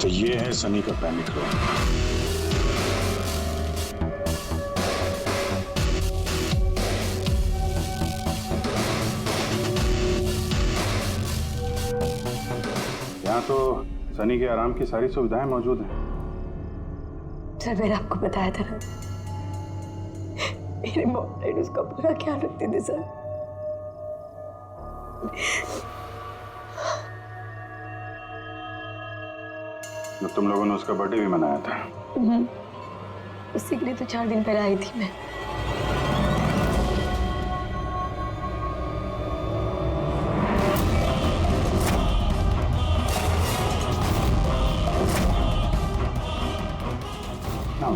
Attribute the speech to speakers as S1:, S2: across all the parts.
S1: तो ये है सनी का पैनिक रूम। यहाँ तो सनी के आराम की सारी सुविधाएं मौजूद हैं।
S2: सर मैंने आपको बताया था ना, मेरे मॉम डैड उसका पूरा ख्याल रखते थे सर।
S1: तुम लोगों ने उसका बर्थडे भी मनाया था।
S2: उसी के लिए तो 4 दिन पहले आई थी मैं।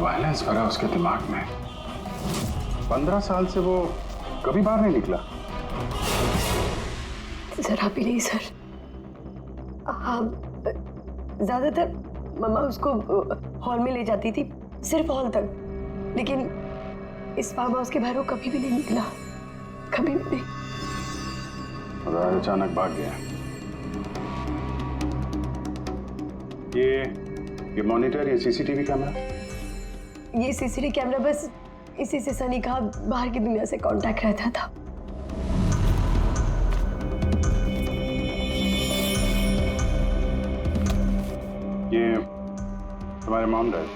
S1: वायलेंस भरा उसके दिमाग में। 15 साल से वो कभी बाहर नहीं निकला।
S2: जरा भी नहीं सर। हाँ, ज्यादातर मम्मा उसको हॉल में ले जाती थी, सिर्फ हॉल तक, लेकिन इस फार्म हाउस के बाहर वो कभी भी नहीं निकला, कभी भी नहीं।
S1: और अचानक भाग गया। ये मॉनिटर, ये सीसीटीवी कैमरा,
S2: ये सीसीटीवी कैमरा बस इसी से सनी का बाहर की दुनिया से कांटेक्ट रहता था।
S1: ये तुम्हारे मॉम डैड।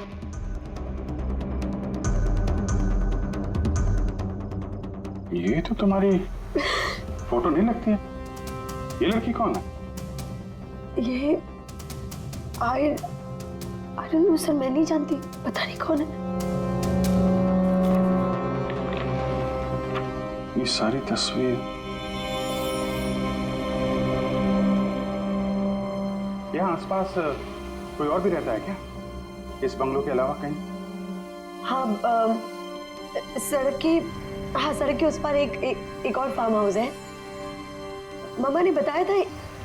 S1: ये तो तुम्हारी फोटो नहीं लगती है। ये लड़की कौन है?
S2: ये आई डोंट नो सर, मैं नहीं जानती, पता नहीं कौन है।
S1: ये सारी तस्वीर, यहाँ आसपास कोई और भी रहता है क्या, इस बंगलो के अलावा कहीं?
S2: हाँ, सड़क की उस पर एक और फार्म हाउस है। मामा ने बताया था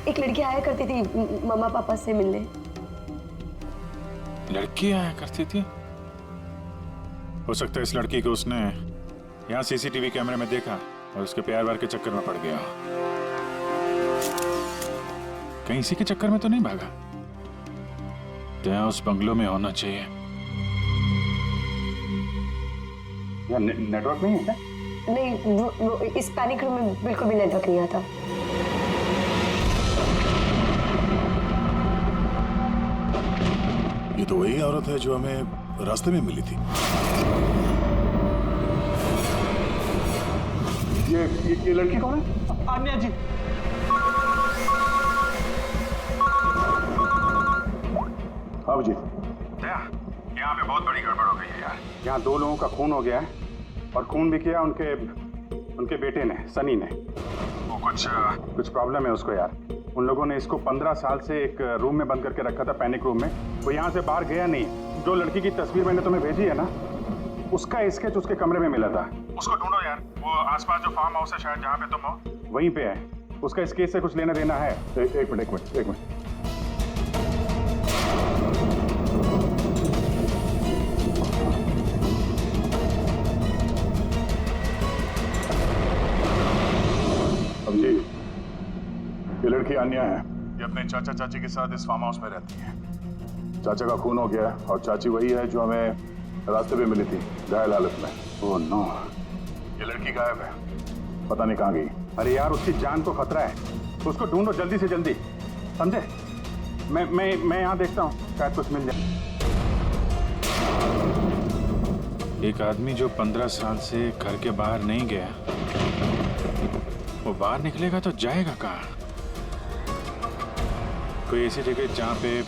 S2: एक लड़की आया करती थी मामा पापा से मिलने।
S3: लड़की आया करती थी? हो सकता है इस लड़की को उसने यहाँ सीसीटीवी कैमरे में देखा और उसके प्यार वार के चक्कर में पड़ गया। कहीं इसी के चक्कर में तो नहीं भागा? तो यहाँ उस बंगलो में होना चाहिए।
S1: यहाँ नेटवर्क नहीं है क्या?
S2: नहीं, वो इस पैनिक रूम में बिल्कुल भी नेटवर्क नहीं आता।
S4: ये तो वही औरत है जो हमें रास्ते में मिली थी।
S1: ये लड़की कौन है?
S5: आन्या जी।
S1: अब जी यहाँ पे बहुत बड़ी गड़बड़ हो गई है यार। यहाँ 2 लोगों का खून हो गया है, और खून भी किया उनके बेटे ने, सनी ने। वो कुछ प्रॉब्लम है उसको यार। उन लोगों ने इसको 15 साल से एक रूम में बंद करके रखा था, पैनिक रूम में। वो यहाँ से बाहर गया नहीं। जो लड़की की तस्वीर मैंने तुम्हें भेजी है ना, उसका स्केच उसके कमरे में मिला था। उसको ढूंढो यार। वो आसपास जो फार्म हाउस है शायद जहाँ पे तुम हो, वहीं पे है। उसका स्केच से कुछ लेना देना है। एक मिनट। अब जी, ये लड़की आन्या है। ये अपने चाचा चाची के साथ इस फार्म हाउस में रहती है। चाचा का खून हो गया और चाची वही है जो हमें रास्ते पे मिली थी, घायल हालत में। ओह नो, ये लड़की गायब है, पता नहीं कहाँ गई। अरे यार, उसकी जान को खतरा है, उसको ढूंढो जल्दी से जल्दी, समझे? मैं यहाँ देखता हूँ, शायद कुछ मिल जाए।
S3: एक आदमी जो 15 साल से घर के बाहर नहीं गया, वो बाहर निकलेगा तो जाएगा कहाँ? कोई ऐसी जगह जहाँ पे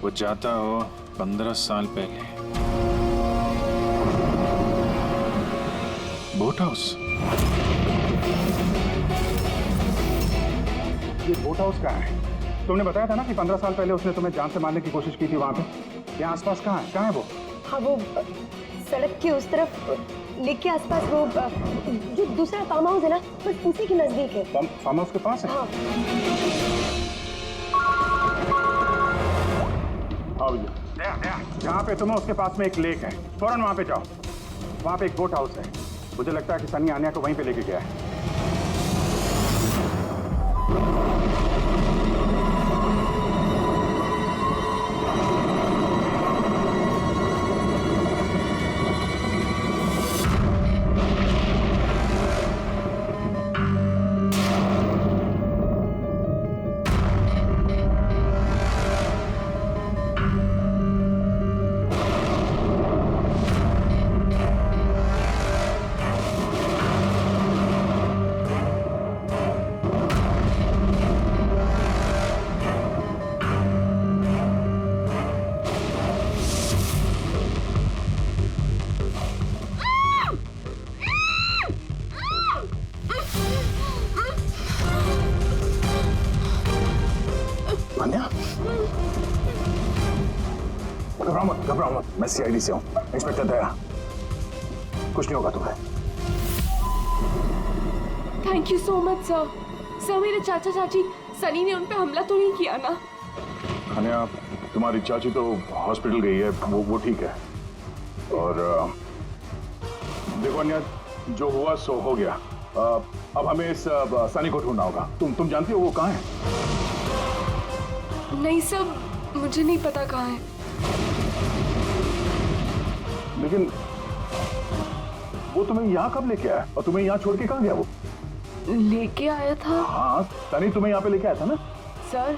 S3: वो जाता हो 15 साल पहले। Boat house.
S1: ये बोट हाउस कहाँ है? तुमने बताया था ना कि 15 साल पहले उसने तुम्हें जान से मारने की कोशिश की थी वहाँ पे। यहाँ आसपास कहाँ है वो?
S2: हाँ, वो सड़क की उस तरफ, लेक के आसपास, वो जो दूसरा फार्म हाउस है ना, बस उसी के नजदीक है।
S1: फार्म हाउस के पास है?
S2: हाँ।
S1: जहाँ पे तुम हो उसके पास में एक लेक है, फौरन वहाँ पे जाओ। वहाँ पे एक बोट हाउस है। मुझे लगता है कि सनी आन्या को वहीं पे लेके गया है।
S4: अनन्या, घबराओ मत, मैं सीआईडी से हूँ, इंस्पेक्टर दया। कुछ नहीं होगा तुम्हें।
S5: Thank you so much sir. Sir मेरे चाचा चाची सनी ने उन पे हमला तो नहीं किया ना?
S4: अनन्या, तुम्हारी चाची तो हॉस्पिटल गई है, वो ठीक है। और देखो अनन्या, जो हुआ सो हो गया। अब हमें इस सनी को ढूंढना होगा। तुम जानती हो वो कहाँ है?
S5: नहीं सर, मुझे नहीं पता कहाँ है।
S4: लेकिन वो तुम्हें यहाँ कब लेके आया और तुम्हें यहाँ छोड़ के कहाँ गया वो?
S5: लेके आया था।
S4: हाँ, सनी तुम्हें यहाँ पे लेके आया था ना?
S5: सर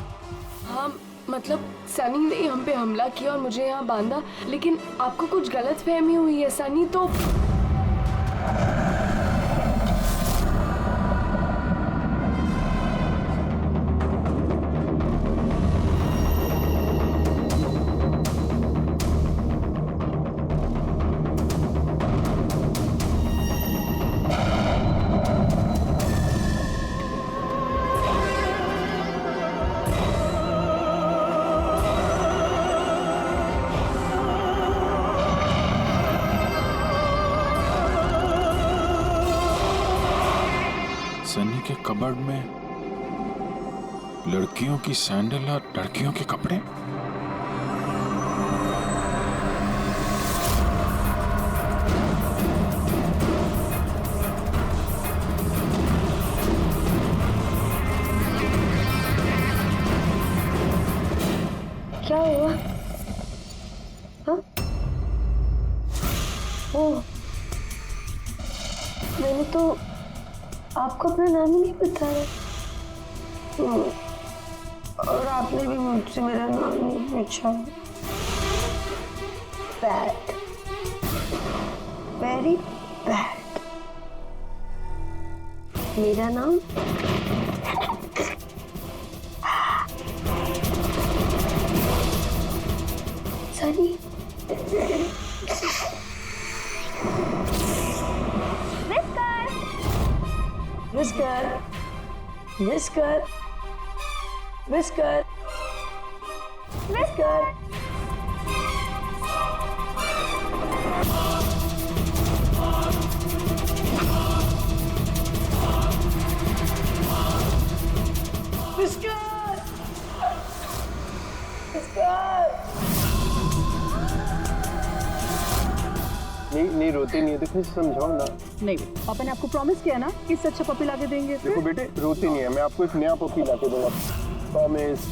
S5: हाँ, मतलब सनी ने हम पे हमला किया और मुझे यहाँ बांधा, लेकिन आपको कुछ गलत फहमी हुई है। सनी तो
S3: सनी के कबर्ड में लड़कियों की सैंडल और लड़कियों के कपड़े।
S2: क्या हुआ? हाँ? ओ, मैंने तो आपको अपना नाम ही नहीं बताया। और आपने भी मुझसे मेरा नाम नहीं पूछा। Bad, very bad. मेरा नाम Sunny. Whisker, Whisker, Whisker, Whisker. Whisker, Whisker.
S6: नहीं रोती नहीं है तो फिर समझाओ ना।
S7: नहीं, पापा ने आपको प्रॉमिस किया ना कि इससे अच्छा पपी लाके देंगे।
S6: देखो बेटे, रोती नहीं है, मैं आपको एक नया पपी लाके दूंगा, प्रॉमिस।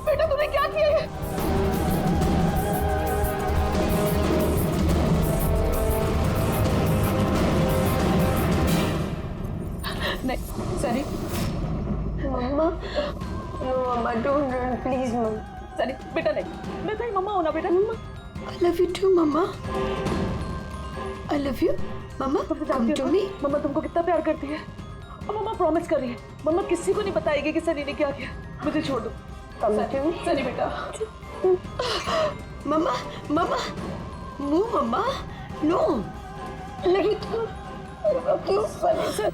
S5: बेटा तूने क्या किया है?
S7: नहीं, सनी,
S2: मम्मा, no मम्मा, don't please मम्मा।
S7: सनी, बेटा नहीं, मैं तेरी मम्मा हूँ ना बेटा। मम्मा,
S2: I love you too mamma. I love you mamma. Come to me।
S7: मम्मा तुमको कितना प्यार करती है और मम्मा प्रॉमिस कर रही है, मम्मा किसी को नहीं बताएगी कि सनी ने क्या किया। मुझे छोड़ दो। सनी बेटा।
S2: मम्मा, मम्मा, नो मम्मा, नो। लगी तो क्यों सनी से?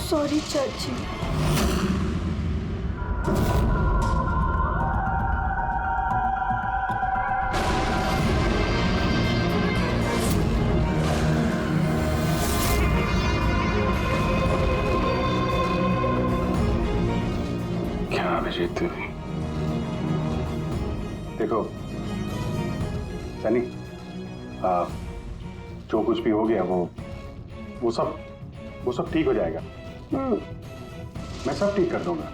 S2: सॉरी चाची।
S1: अजीत, देखो सनी, जो कुछ भी हो गया वो सब ठीक हो जाएगा। मैं सब ठीक कर दूंगा,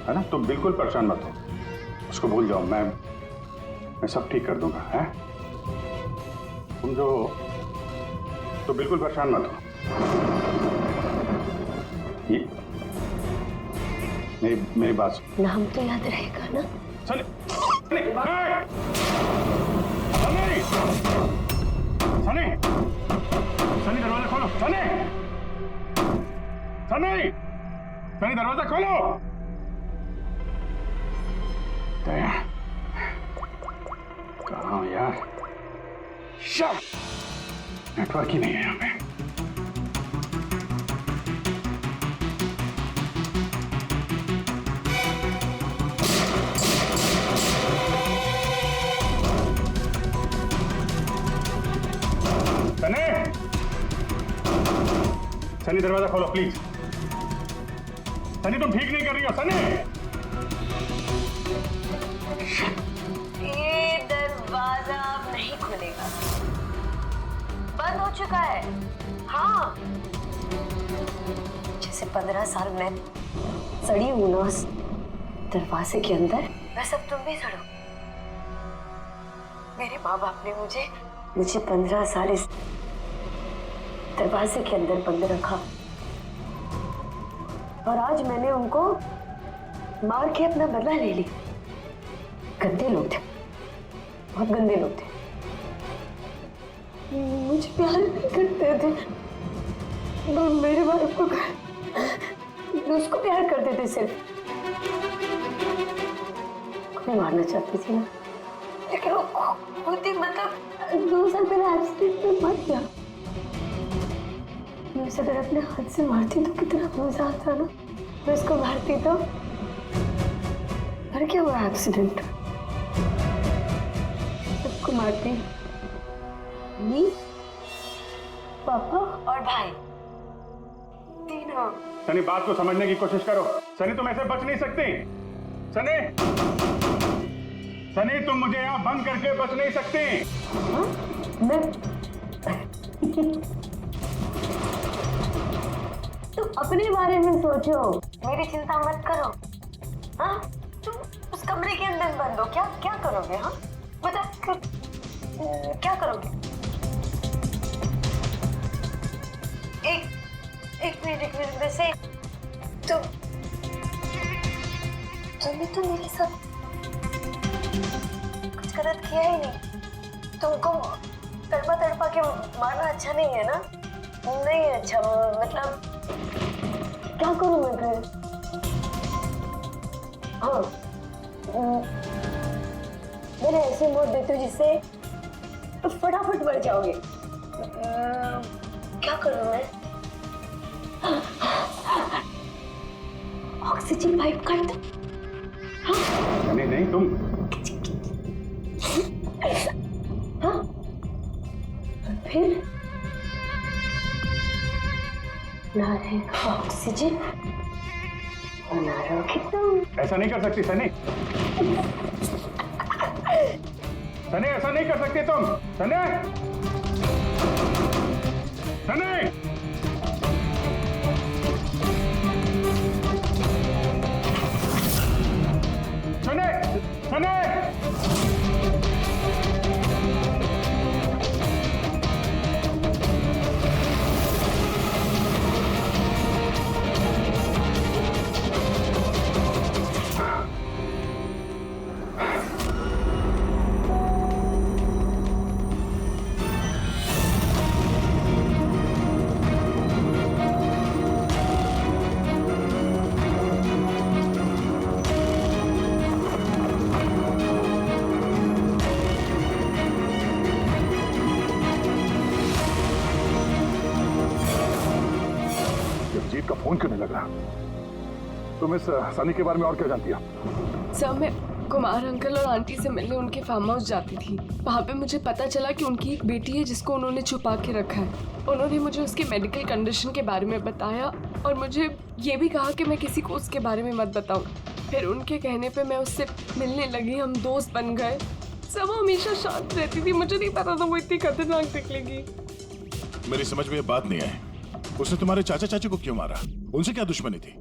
S1: है ना? तुम बिल्कुल परेशान मत हो, उसको भूल जाओ। मैं सब ठीक कर दूंगा, है? तुम जो तो बिल्कुल परेशान मत हो। ये मेरी बात सुन।
S2: नाम तो याद रहेगा ना?
S1: सनी, सनी, सनी, सनी, सनी दरवाजा खोलो। सनी, सनी, सनी दरवाजा खोलो। दया, कहाँ हो यार? नेटवर्क ही नहीं है यहाँ पे। सनी, सनी दरवाजा खोलो प्लीज। सनी तुम ठीक नहीं कर रही हो। सनी,
S2: ये दरवाजा अब नहीं खुलेगा, बंद हो चुका है। हाँ, जैसे 15 साल में सड़ी हूं ना उस दरवाजे के अंदर, वैसे अब तुम भी सड़ो। मेरे माँ बाप ने मुझे 15 साल इस दरवाजे के अंदर बंद रखा, और आज मैंने उनको मार के अपना बदला ले ली। गंदे लोग थे, बहुत गंदे लोग थे, मुझे प्यार नहीं करते थे। मेरे बाप को उसको प्यार करते थे सिर्फ। मैं मारना चाहती थी ना, लेकिन वो खुद ही मतलब 2 साल पहले एक्सीडेंट में मर गया। मैं उसे अगर अपने हाथ से मारती तो कितना मजा आता ना। मैं उसको मारती तो मर क्या हुआ एक्सीडेंट। सबको मारती, मम्मी, पापा और भाई, तीनों।
S1: सनी बात को समझने की कोशिश करो। सनी तुम ऐसे बच नहीं सकती। सनी, सनी तुम मुझे यहाँ बंद करके बच नहीं सकती।
S2: मैं तुम अपने बारे में सोचो, मेरी चिंता मत करो। हाँ, तुम उस कमरे के अंदर बंद हो, क्या करोगे? हाँ बता, क्या करोगे? एक मिनट वैसे तुमने तो मेरे साथ कुछ गलत किया ही नहीं। तुमको तड़पा के मारना अच्छा नहीं है ना? नहीं अच्छा, मतलब क्या करूं मैं फिर? हाँ, मैंने ऐसे मौत देती हूँ जिससे फटाफट मर जाओगे। क्या करूं मैं? ऑक्सीजन पाइप काट दो। हाँ?
S1: नहीं तुम।
S2: हाँ? फिर ना रहेगा ऑक्सीजन और ना रहोगे तुम।
S1: ऐसा नहीं कर सकती सनी। सनी ऐसा नहीं कर सकती तुम। सनी, सनी, सनी, सनी।
S4: जीत का फोन क्यों नहीं लग रहा? तुम इस सनी के बारे में और क्या जानती हो?
S5: सर, मैं कुमार अंकल और आंटी से मिलने उनके फार्म हाउस जाती थी। वहाँ पे मुझे पता चला कि उनकी एक बेटी है जिसको उन्होंने छुपा के रखा है। उन्होंने मुझे उसके मेडिकल कंडीशन के बारे में बताया और मुझे ये भी कहा कि मैं किसी को उसके बारे में मत बताऊँ। फिर उनके कहने पे मैं उससे मिलने लगी, हम दोस्त बन गए। सब हमेशा शांत रहती थी, मुझे नहीं पता था वो इतनी खतरनाक निकलेगी।
S4: मेरी समझ में ये बात नहीं आई, उसने तुम्हारे चाचा चाची को क्यों मारा? उनसे क्या दुश्मनी थी?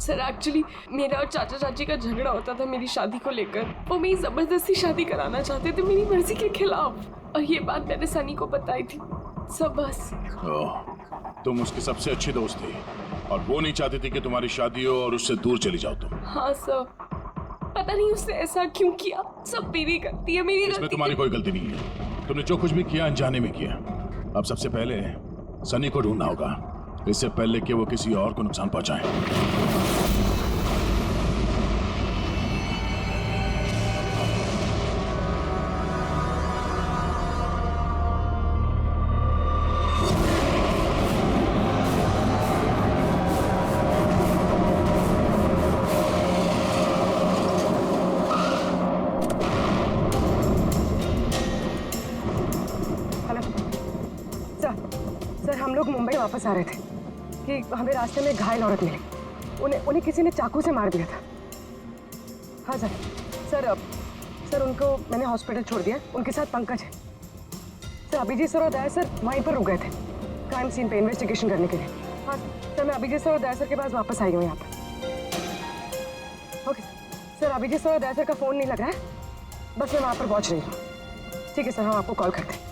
S5: सर एक्चुअली मेरा और चाचा चाची का झगड़ा होता था मेरी शादी को लेकर। वो मेरी जबरदस्ती शादी कराना चाहते थे मेरी मर्जी के खिलाफ, और ये बात मैंने सनी को बताई थी। सब बस।
S4: तुम उसकी सबसे अच्छी दोस्त थी और वो नहीं चाहती थी कि तुम्हारी शादी हो और उससे दूर चली जाओ तुम।
S5: हाँ सर, पता नहीं उसने ऐसा क्यों किया। सब मेरी गलती है, मेरी
S4: इसमें
S5: गलती
S4: तुम्हारी कोई गलती नहीं है। तुमने जो कुछ भी किया अनजाने में किया। अब सबसे पहले सनी को ढूंढना होगा, इससे पहले कि वो किसी और को नुकसान पहुंचाए।
S2: सर हम लोग मुंबई वापस आ रहे थे कि हमें रास्ते में घायल औरत मिली। उन्हें किसी ने चाकू से मार दिया था। हाँ सर उनको मैंने हॉस्पिटल छोड़ दिया। उनके साथ पंकज है। सर अभिजीत सर और दया सर वहीं पर रुक गए थे क्राइम सीन पे इन्वेस्टिगेशन करने के लिए। हाँ सर, मैं अभिजीत सर और दया सर के पास वापस आई हूँ यहाँ पर। ओके सर, अभिजीत सर और दया सर का फ़ोन नहीं लग रहा है, बस मैं वहाँ पर पहुँच रही हूँ। ठीक है सर, हम आपको कॉल करते हैं।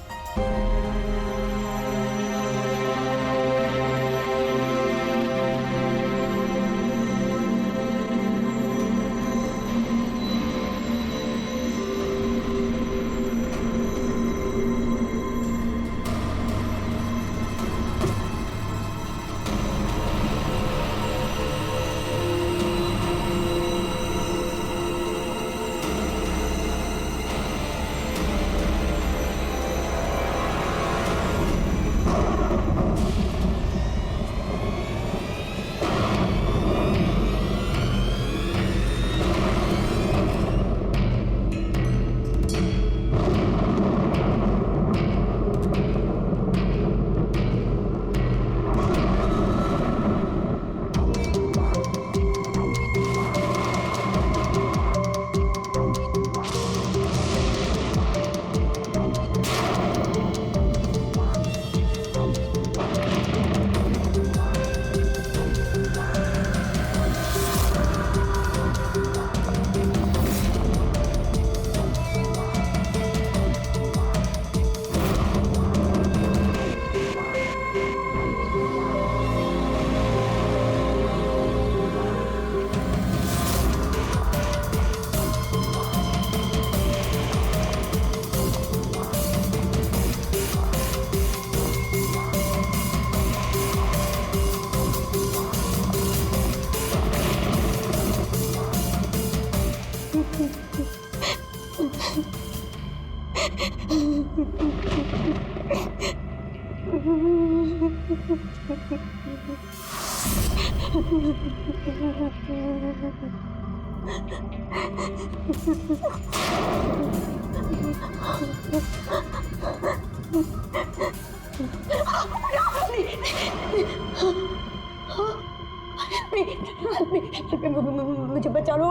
S2: मुझे बचा लो,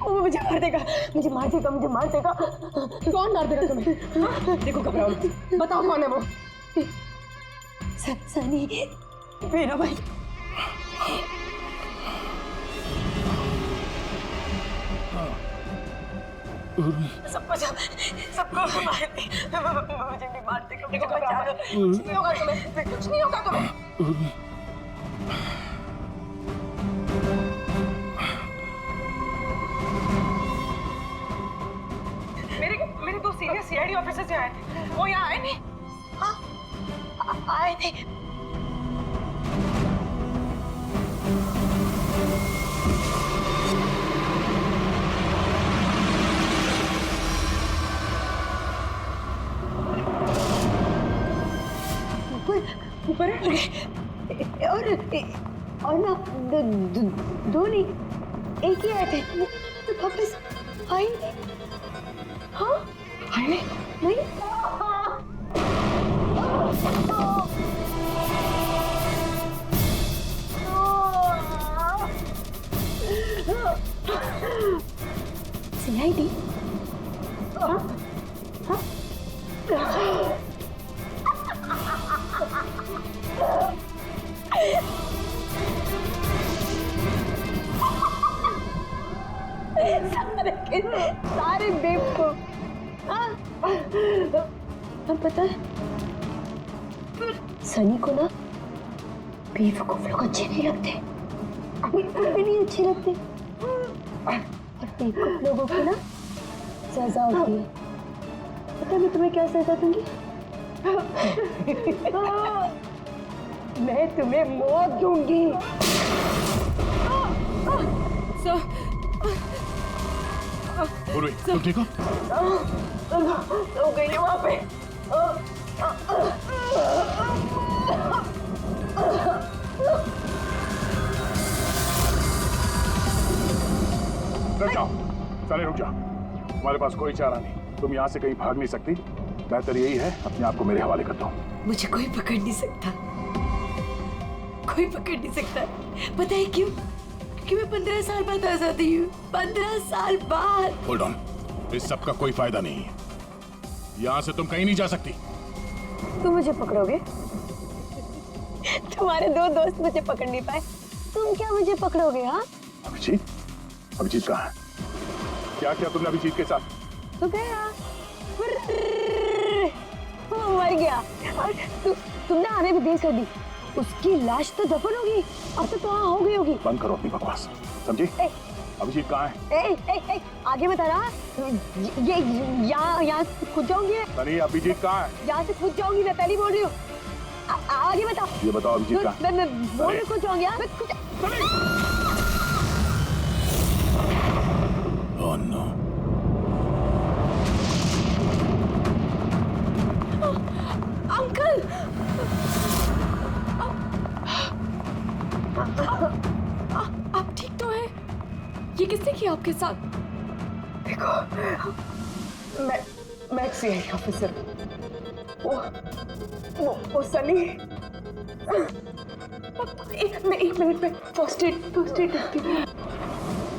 S2: वो मुझे मार देगा, मुझे मार देगा, मुझे मार देगा। कौन मार देगा तुम्हें? देखो घबराओ मत, बताओ कौन है वो? सनी, मेरा भाई। सबको मार दे, मुझे भी मार देगा, मुझे बचा लो। कुछ नहीं होगा तुम्हें, कुछ नहीं होगा तुम्हें। मेरे दो सीनियर सीआईडी ऑफिसर्स यहाँ आए थे, वो यहाँ आए नहीं। हाँ आए थे। ऊपर और ना दो नहीं, एक ही आए थे, तो वापस आए नहीं। हाँ आए नहीं। सारे बेवकूफ। और पता है सनी को ना बेवकूफ लोग अच्छे नहीं लगते, बिल्कुल भी नहीं अच्छे लगते। और बेवकूफ लोगों की ना सजा होती है। पता है मैं तुम्हें क्या सजा दूंगी? मैं तुम्हें मौत दूंगी।
S4: पूर्वी, तुम ठीक हो?
S2: हो गई है वहां पे।
S4: रुक जाओ, साले रुक जाओ। तुम्हारे पास कोई चारा नहीं, तुम यहाँ से कहीं भाग नहीं सकती। बेहतर यही है अपने आप को मेरे हवाले कर दो।
S2: मुझे कोई पकड़ नहीं सकता, कोई पकड़ नहीं सकता। पता है क्यों? क्योंकि मैं 15 साल बाद आजादी हूँ। 15 साल बाद।
S4: होल्ड ऑन, इस सब का कोई फायदा नहीं है। यहाँ से तुम कहीं नहीं जा सकती।
S2: तुम मुझे पकड़ोगे? तुम्हारे दो दोस्त मुझे पकड़ नहीं पाए, तुम क्या मुझे पकड़ोगे? हाँ
S4: अभिजीत, अभिजीत कहाँ है? क्या किया तुमने अभिजीत के साथ?
S2: तो गया, वो मर गया और तुमने आने भी देर कर दी। उसकी लाश तो दफन होगी, अब तो वहाँ हो गई होगी।
S4: बंद करो अपनी बकवास, समझी? अभिजीत कहाँ है?
S2: आगे बता रहा। ये यहाँ से कूद जाऊंगी।
S4: सनी, अभिजीत कहाँ है?
S2: यहाँ से कूद जाऊंगी, मैं पहले बोल रही हूँ। आगे बताओ।
S4: ये बताओ अभिजीत कहाँ है?
S2: मैं बोल रही कूद जाऊंगी।
S4: Oh no.
S5: अंकल, आप ठीक तो हैं? ये किसने किया आपके साथ?
S7: देखो, मैं सीआईडी ऑफिसर। वो सनी। एक मिनट में फर्स्ट एड करती हूँ।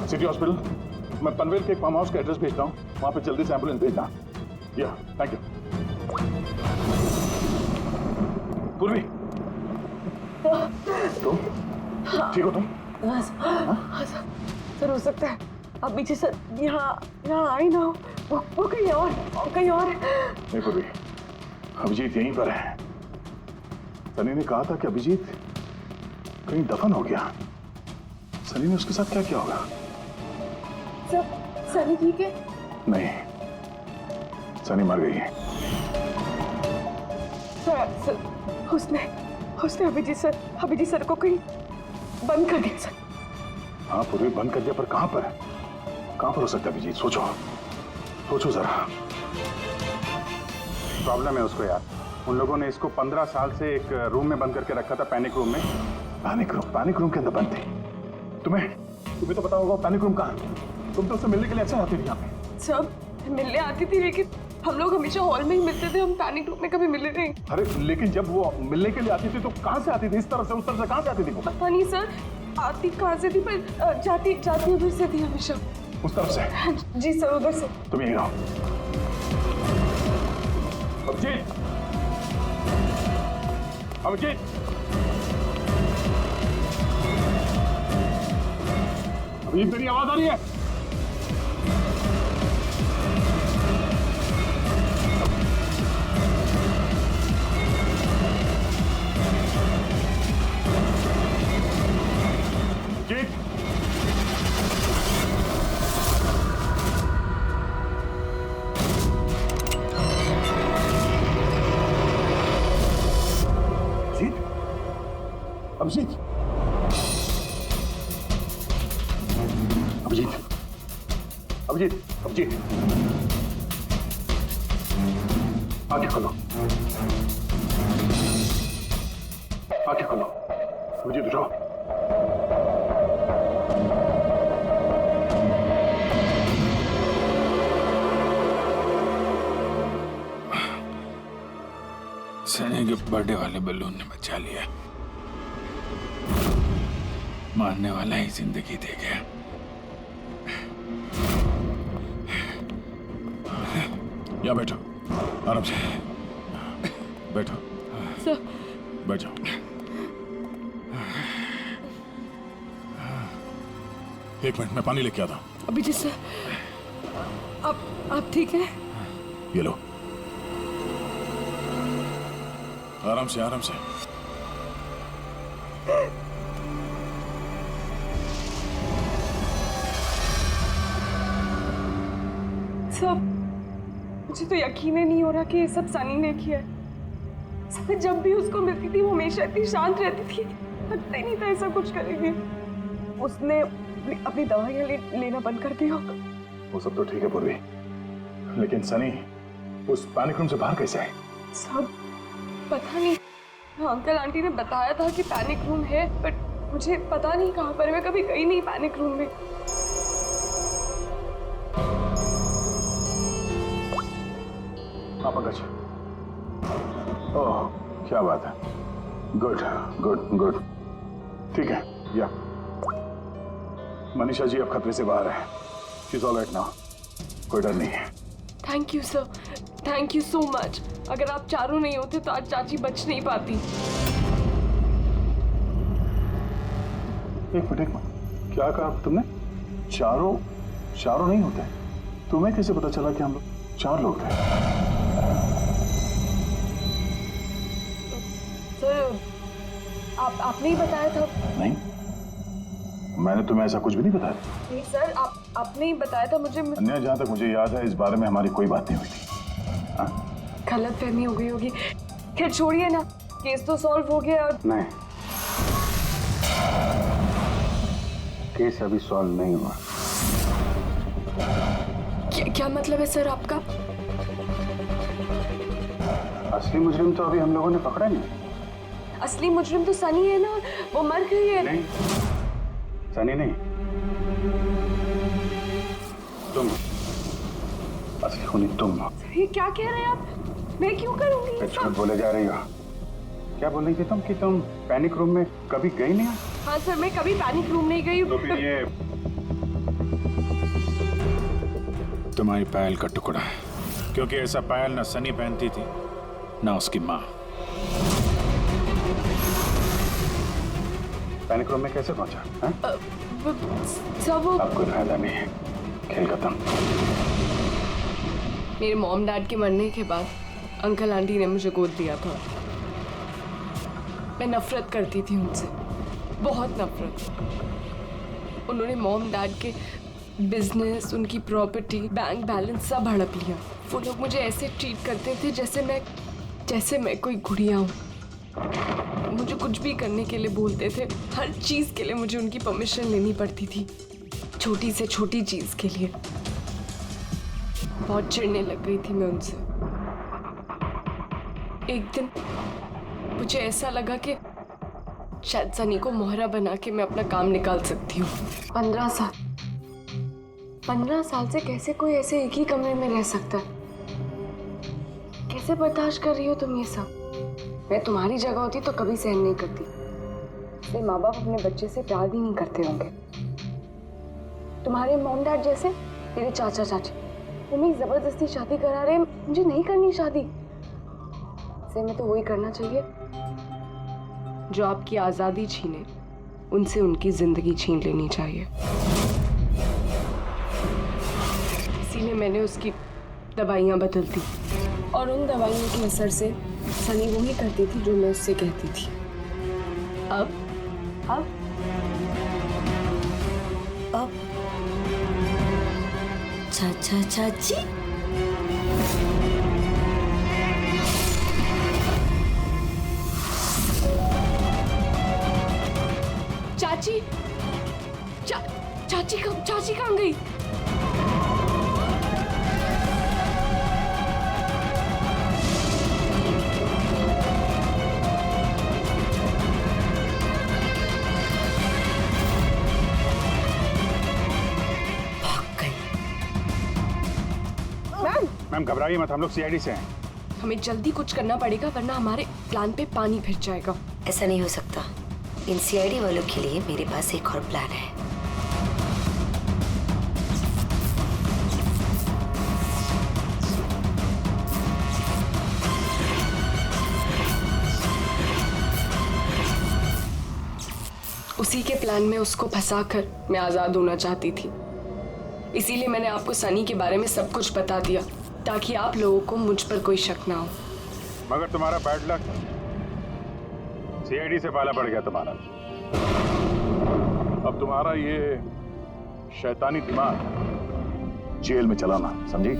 S4: सिटी हॉस्पिटल, मैं पनवेल के एक फार्म हाउस का एड्रेस भेजता हूँ, वहाँ पे जल्दी से एम्बुलेंस भेजना। या, थैंक यू। पूर्वी, तुम ठीक हो? तुम
S7: सर हो सकता है अब पीछे सर यहाँ आई ना हो, वो कहीं और
S4: नहीं पूर्वी, अभिजीत यहीं पर है। सनी ने कहा था कि अभिजीत कहीं दफन हो गया। सनी ने उसके साथ क्या किया होगा?
S7: सनी ठीक है?
S4: नहीं, सनी मर गई है।
S7: सर उसने अभिजीत सर को कहीं बंद कर दिया सर।
S4: हाँ पूर्वी, बंद कर दिया, पर कहां पर है? कहां पर हो सकता है अभिजीत? सोचो जरा।
S1: प्रॉब्लम है उसको यार। उन लोगों ने इसको 15 साल से एक रूम में बंद करके रखा था, पैनिक रूम में।
S4: पैनिक रूम के अंदर बंद थे। तुम्हें तो पता होगा पैनिक रूम कहाँ है। तुम तो उससे मिलने के लिए अक्सर आती थी यहाँ पे।
S5: सब मिलने आती थी, लेकिन हम लोग हमेशा हॉल में ही मिलते थे, हम पैनिक रूम में कभी मिले नहीं।
S4: अरे लेकिन जब वो मिलने के लिए आती थी तो कहाँ से आती थी? इस तरफ से, उस तरफ से कहाँ से आती थी वो?
S5: पता नहीं सर, आती कहाँ से थी, पर जाती उधर से थी हमेशा।
S4: उस तरफ से?
S5: जी सर, उधर से।
S4: तुम यहीं रहो। अभिजीत, अभिजीत मेरी आवाज आ रही है? अभिजीत, अभिजीत, अभिजीत, अभिजीत, अभिजीत, आंखें खोलो, आंखें खोलो। अभिजीत उठो।
S3: सनी के बर्थडे वाले बलून ने बचा लिया, मारने वाला ही जिंदगी दे गया।
S4: यहाँ बैठो, आराम से बैठो,
S5: सर
S4: बैठ जाओ। एक मिनट, मैं पानी लेके आता हूँ।
S5: अभिजीत सर, आप ठीक है?
S4: ये लो, आराम से आराम से।
S5: सर, मुझे तो यकीन ही नहीं हो रहा कि ये सब सनी ने किया है। सर, जब भी उसको मिलती थी वो हमेशा इतनी शांत रहती थी, लगता ही नहीं था ऐसा कुछ करेगी। उसने अपनी दवाइयाँ लेना बंद कर दिया होगा।
S4: वो सब तो ठीक है पूर्वी, लेकिन सनी उस पैनिक रूम से बाहर कैसे आए?
S5: सब पता नहीं। अंकल आंटी ने बताया था कि पैनिक रूम है, बट मुझे पता नहीं कहाँ पर है। मैं कभी गई नहीं पैनिक रूम में।
S4: हाँ पंकज, ओह क्या बात है, गुड गुड गुड, ठीक है। या मनीषा जी अब खतरे से बाहर है, she is all right now, कोई डर नहीं है।
S5: Thank you sir, thank you so much. अगर आप चारों नहीं होते तो आज चाची बच नहीं पाती।
S4: एक मिनट, क्या कहा तुमने? चारों नहीं होते? तुम्हें कैसे पता चला कि हम लोग 4 लोग थे?
S5: सर, आपने ही बताया था।
S4: नहीं, मैंने तुम्हें ऐसा कुछ भी नहीं बताया।
S5: नहीं सर, आपने ही बताया था मुझे।
S4: अन्य जहाँ तक मुझे याद है इस बारे में हमारी कोई बात नहीं हुई थी।
S5: गलत फहमी हो गई होगी। खैर छोड़िए ना, केस तो सॉल्व हो गया।
S1: नहीं, केस अभी सॉल्व नहीं हुआ।
S5: क्या मतलब है सर आपका?
S1: असली मुजरिम तो अभी हम लोगों ने पकड़ा नहीं।
S5: असली मुजरिम तो सनी है ना, वो मर गई है।
S1: नहीं, सनी नहीं, तुम असली खूनी तुम हो।
S5: ये क्या कह रहे हैं आप? मैं क्यों करूंगी ये
S1: झूठ
S5: सब?
S1: बोले जा रही हो। क्या बोल रही थी तुम कि तुम पैनिक रूम में कभी गई नहीं?
S5: हाँ सर, मैं कभी पैनिक रूम नहीं गई।
S1: तो फिर ये
S3: तुम्हारी पायल का टुकड़ा, क्योंकि ऐसा पायल ना सनी पहनती थी ना उसकी माँ।
S1: पैनिक रूम में कैसे पहुंचा?
S5: सर वो
S1: अब कोई फायदा नहीं है, खेल खत्म।
S5: मेरे मॉम डैड के मरने के बाद अंकल आंटी ने मुझे गोद दिया था। मैं नफरत करती थी उनसे, बहुत नफरत। उन्होंने मॉम डैड के बिजनेस, उनकी प्रॉपर्टी, बैंक बैलेंस सब हड़प लिया। वो लोग मुझे ऐसे ट्रीट करते थे जैसे मैं कोई गुड़िया हूँ। मुझे कुछ भी करने के लिए बोलते थे, हर चीज़ के लिए मुझे उनकी परमिशन लेनी पड़ती थी, छोटी से छोटी चीज़ के लिए। बहुत चिढ़ने लग गई थी मैं उनसे। एक दिन मुझे ऐसा लगा कि शायद सनी को मोहरा बना के मैं अपना काम निकाल सकती हूँ। 15 साल से कैसे कोई ऐसे एक ही कमरे में रह सकता है? कैसे बर्दाश्त कर रही हो तुम ये सब? मैं तुम्हारी जगह होती तो कभी सहन नहीं करती। इसलिए माँ बाप अपने बच्चे से प्यार भी नहीं करते होंगे। तुम्हारे मॉम डैड जैसे तेरे चाचा चाची, वो मेरी जबरदस्ती शादी करा रहे हैं। मुझे नहीं करनी शादी। इसलिए मैं तो वही करना चाहिए जो आपकी आज़ादी छीने, उनसे उनकी जिंदगी छीन लेनी चाहिए। इसीलिए मैंने उसकी दवाइयाँ बदल दी, और उन दवाइयों के असर से सनी वही करती थी जो मैं उससे कहती थी। अब
S2: चाचा चाची,
S5: चाची चाची कहाँ गई?
S1: मैम घबराइए मत, हम लोग सीआईडी से हैं।
S5: हमें जल्दी कुछ करना पड़ेगा, वरना हमारे प्लान पे पानी फिर जाएगा।
S2: ऐसा नहीं हो सकता। इन सीआईडी वालों के लिए मेरे पास एक और प्लान है।
S5: उसी के प्लान में उसको फंसाकर मैं आजाद होना चाहती थी। इसीलिए मैंने आपको सनी के बारे में सब कुछ बता दिया ताकि आप लोगों को मुझ पर कोई शक ना हो।
S1: मगर तुम्हारा बैड लक, सीआईडी से पाला पड़ गया तुम्हारा।
S4: अब तुम्हारा ये शैतानी दिमाग जेल में चलाना, समझी?